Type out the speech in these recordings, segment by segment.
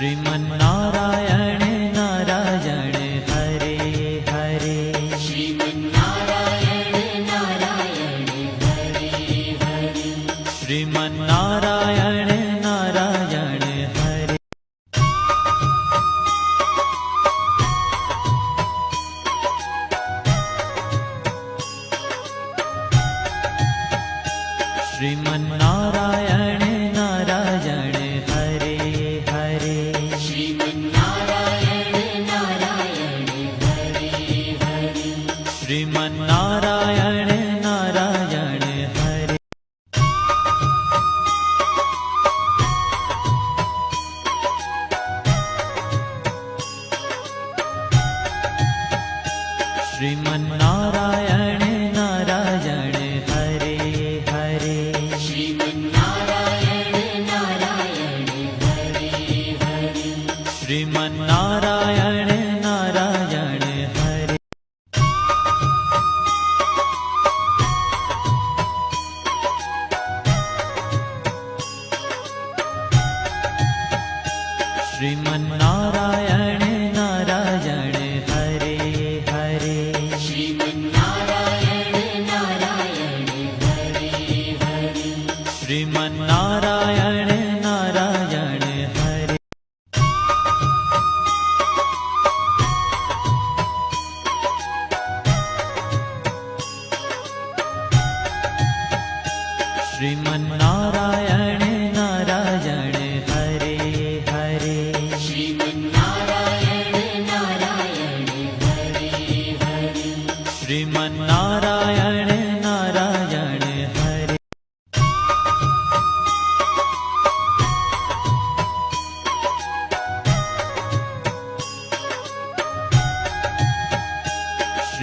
Sriman Narayana Narayan Hare Hare. Sriman Narayana Narayan Hare Hare. Sriman Narayana Narayan Hare. Sriman Narayana Narayan Hare Hare. Sriman Narayana Narayan Hare Hare. Sriman Narayana Narayan Hare. Sriman Narayana Narayan Hare Hare. Sriman Narayana Narayan Hare Hare. Sriman Narayana Narayan Hare. Sriman Narayana Narayan Hare Hare. Sriman Narayana Narayan Hare Hare. Sriman Narayana Narayan Hare. Sriman Narayana Narayan Hare Hare. Sriman Narayana Narayan Hare Hare. Sriman Narayana Narayan Hare.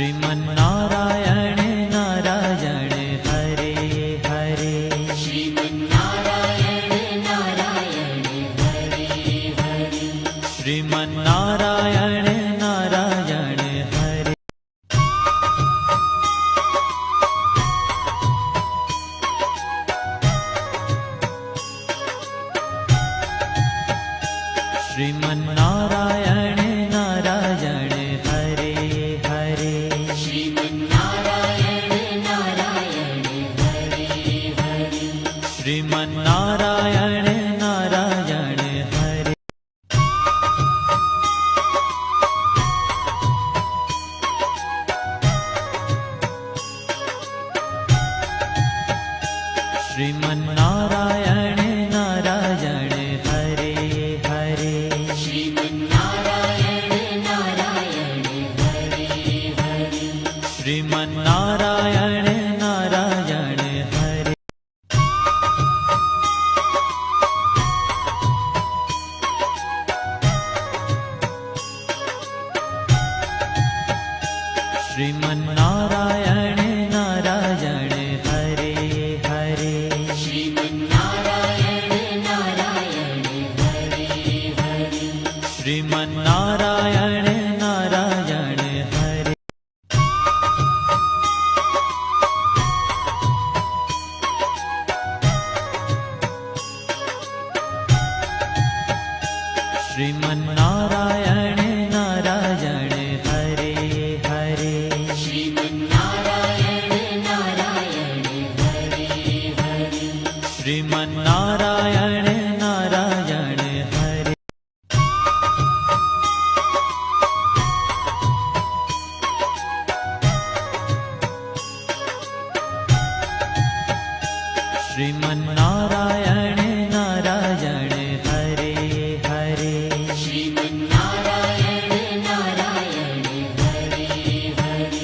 Sriman Narayana Narayan Hare Hare. Sriman Narayana Narayan Hare Hare. Sriman Narayana Narayan Hare. Sriman Narayana Narayan Hare Hare. Sriman Narayana Narayan Hare Hare. Sriman Narayana Narayan Hare. Sriman Narayana Narayan Hare Hare. Sriman Narayana Narayan Hare Hare. Sriman Narayana Narayan Hare. Sriman Narayana Narayan Hare Hare. Sriman Narayana Narayan Hare Hare. Sriman Narayana Narayan Hare. Sriman Narayana Narayan Hare Hare. Sriman Narayana Narayan Hare Hare. Sriman Narayana Narayan Hare. Sriman Narayana Narayan Hare Hare. Sriman Narayana Narayan Hare Hare.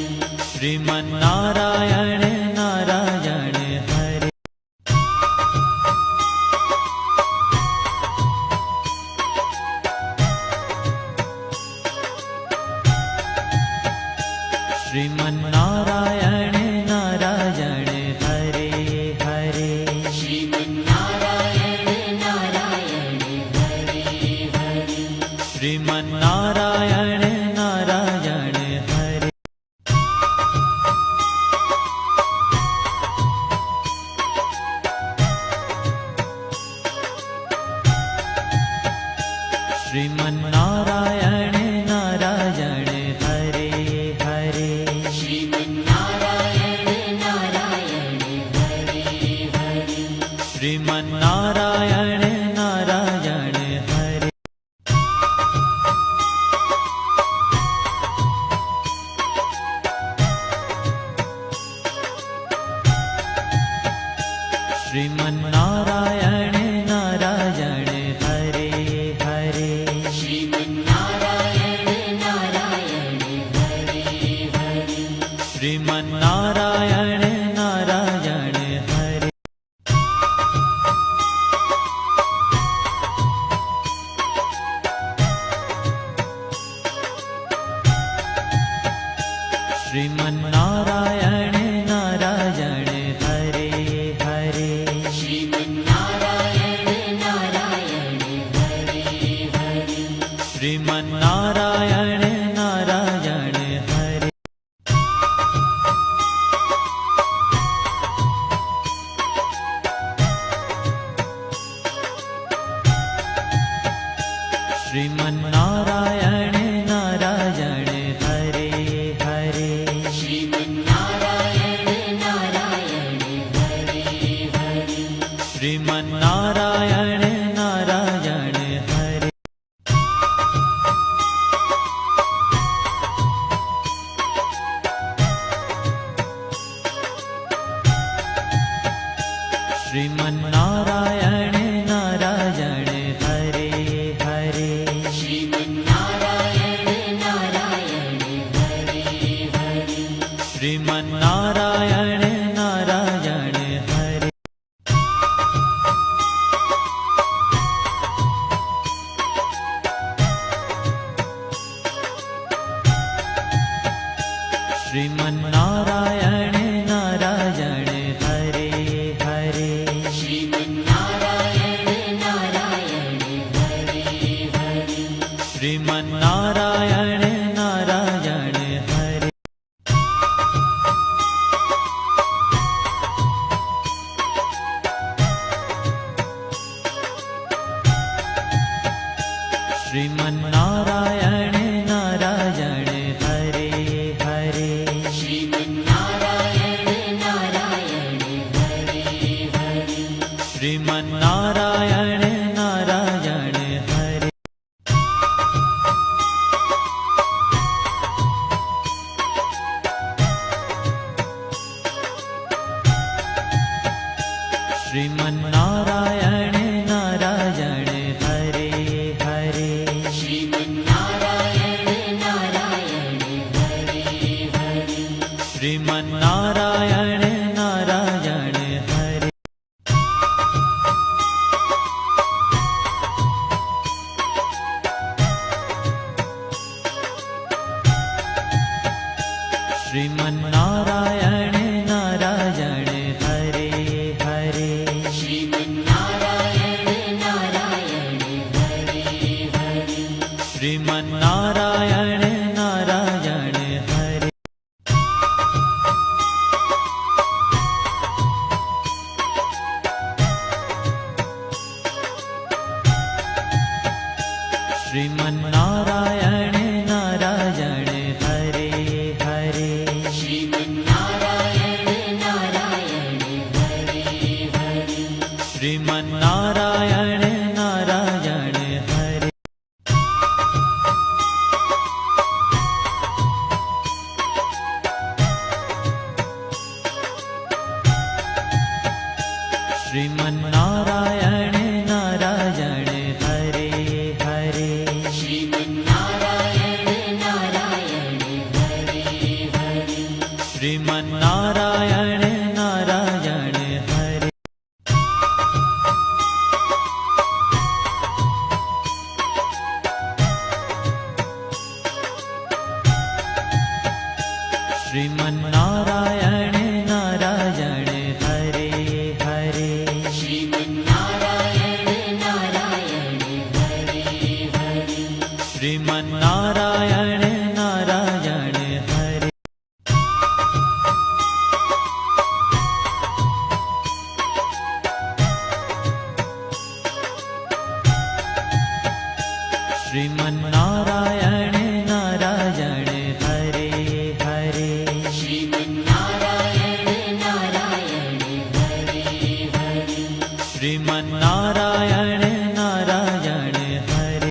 Sriman Narayana Narayan Hare. Sriman Narayana Narayan Hare Hare. Sriman Narayana Sriman Narayana Narayan Hare Hare Sriman Narayana Narayan Hare Hare Sriman Narayana Narayan Hare Sriman Narayana Narayan Hare Hare Sriman Narayana Narayan Hare Hare Sriman Narayana Narayan Hare Sriman Narayana Narayan Hare Hare Sriman Narayana Narayan Hare Hare Sriman Narayana Narayan Hare Sriman Narayana Narayan Hare Hare Sriman Narayana Narayan Hare Hare Sriman Narayana Narayan Hare Sriman Narayana Narayan Hare Hare Sriman Narayana Narayan Hare Hare Sriman Narayana Narayan Hare Sriman Narayana Narayan Hare Hare Sriman Narayana Narayan Hare Hare Sriman Narayana Narayan Hare Sriman Narayana Narayan Hare Hare Sriman Narayana Narayan Hare Hare Sriman Narayana Narayan Hare Sriman Narayana Narayan Hare Hare Sriman Narayana Narayan Hare Hare Sriman Narayana Narayan Hare Sriman Narayana Narayan Hare Hare Sriman Narayana Narayan Hare Hare Sriman Narayana Narayan Hare Sriman Narayana Narayan Hare Hare Sriman Narayana Narayan Hare Hare Sriman Narayana Narayan Hare Sriman Narayana Narayan Hare Hare Sriman Narayana Narayan Hare Hare Sriman Narayana Narayan Hare Sriman Narayana Narayan Hare Hare Sriman Narayana Sriman Narayana Narayan Hare Hare Sriman Narayana Narayan Hare Hare Sriman Narayana Narayan Hare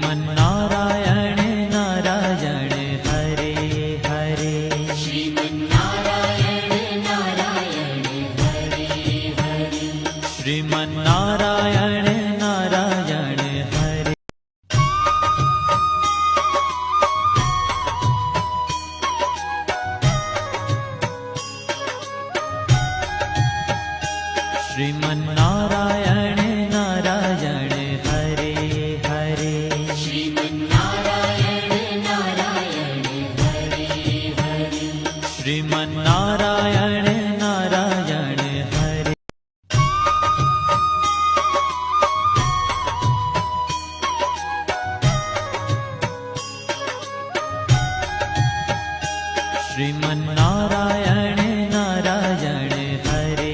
Sriman Narayana Narayan Hare Hare Sriman Narayana Narayan Hare Hare Sriman Narayana Narayan Hare Sriman Narayana Narayan Hare Hare Sriman Narayana Narayan Hare Hare Sriman Narayana Narayan Hare Sriman Narayana Narayan Hare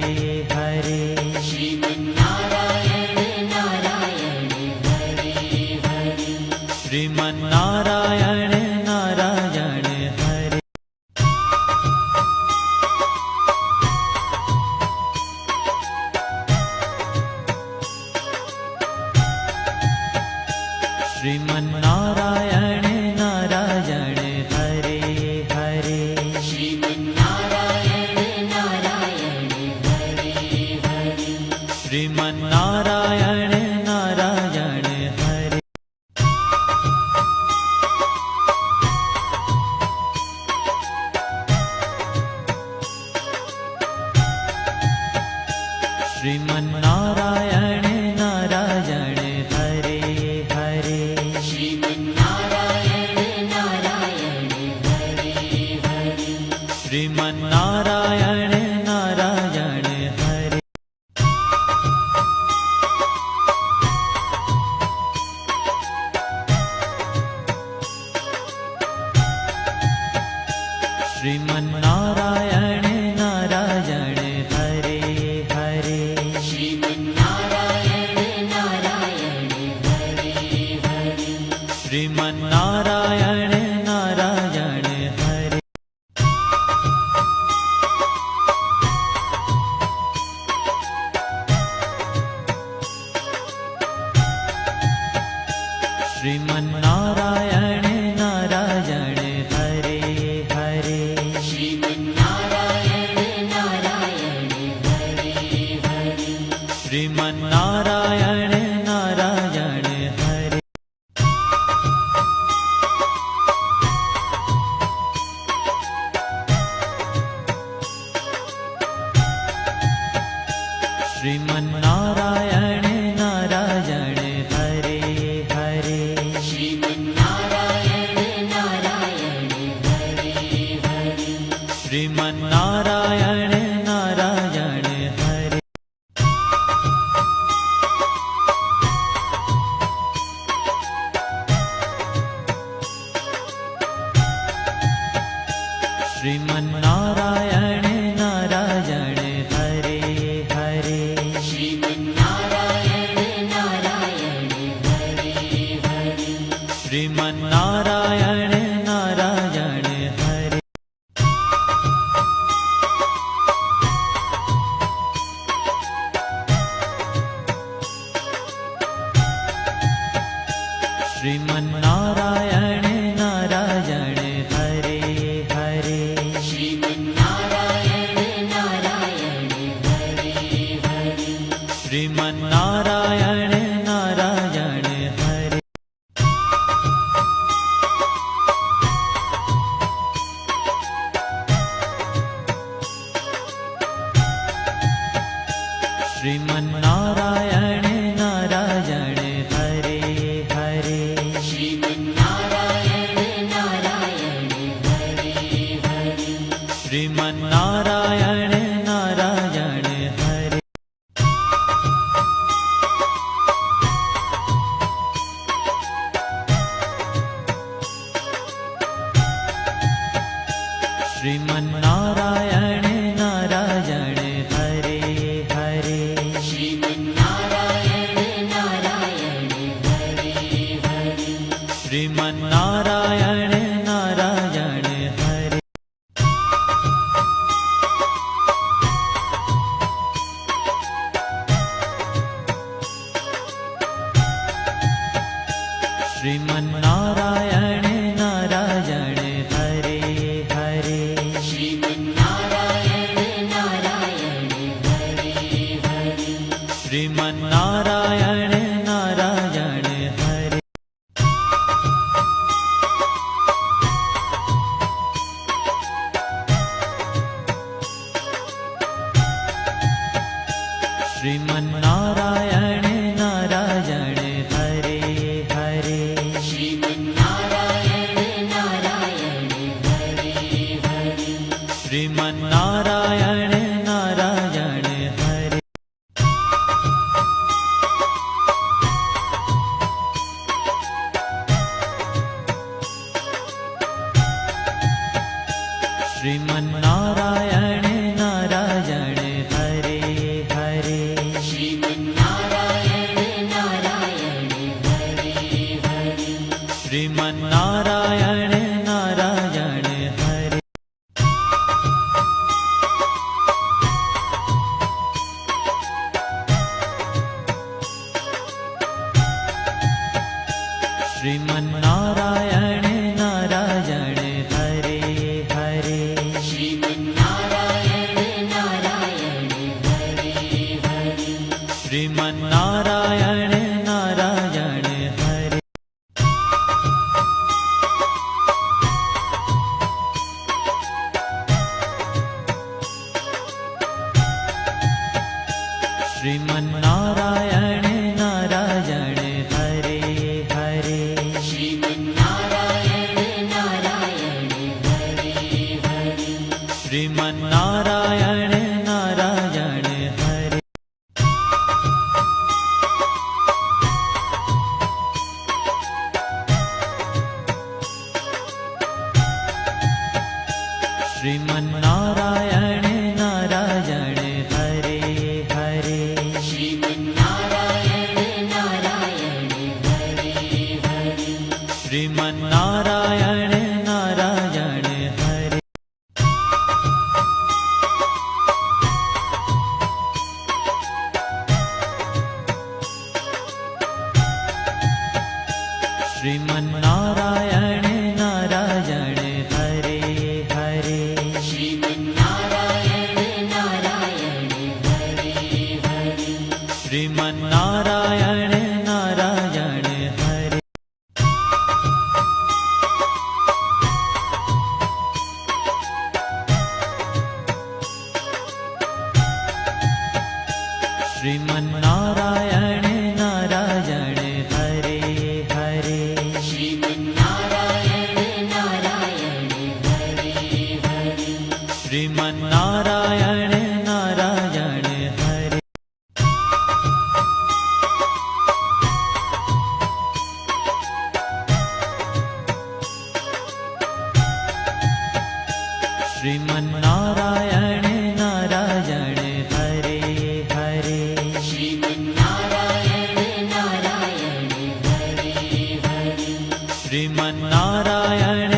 Hare Sriman Narayana Narayan Hare Hare Sriman Narayana Narayan Hare Sriman Narayana Narayan Hare Hare Sriman Narayana Narayan Hare Hare Sriman Narayana Narayan Hare Sriman Narayana Narayan Hare Hare Sriman Narayana Narayan Hare Hare Sriman Narayana Narayan Hare Sriman Narayana Narayan Hare Hare Sriman Narayana Narayan Hare Hare Sriman Narayana Narayan Hare Sriman Narayana Narayan Hare Hare Sriman Narayana Narayan Hare Hare Sriman Narayana Narayan Hare Sriman Narayana Narayan Hare Hare Sriman Narayana Narayan Hare Hare Sriman Narayana Narayan Hare Sriman Narayana Narayan Hare Hare Sriman Narayana Narayan Hare Hare Sriman Narayana Narayan Hare Sriman Narayana Narayan Hare Hare Sriman Narayana Narayan Hare Hare Sriman Narayana Narayan Hare Sriman Narayana Narayan Hare Hare Sriman Narayana Sriman Narayana Narayan Hare Hare Sriman Narayana Narayan Hare Hare Sriman Narayana Narayan Hare Sriman Narayana Narayan Hare Hare Sriman Narayana Narayan Hare Hare Sriman Narayana Narayan Hare Sriman Narayana Narayan Hare Hare Sriman Narayana Narayan Hare Hare Sriman Narayana Narayan Hare Sriman Narayana Narayan Hare Hare Sriman Narayana Narayan Hare Hare Sriman Narayana Narayan Hare Sriman Narayana Narayan Hare Hare Sriman Narayana Narayan Hare Hare Sriman Narayana Narayan Hare Sriman Narayana Narayan Hare Hare Sriman Narayana Narayan Hare Hare Sriman Narayana Narayan Hare Sriman Narayana Narayan Hare Hare Sriman Narayana Narayan Hare Hare Sriman Narayana Narayan Hare Sriman Narayana Narayan Hare Hare Sriman Narayana Narayan Hare Hare Sriman Narayana Narayan Hare Sriman Narayana Narayan Hare Hare Sriman Narayana Narayan Hare Hare Sriman Narayana Narayan Hare Sriman Narayana Narayan Hare Hare Sriman Narayana Narayan Hare Hare Sriman Narayana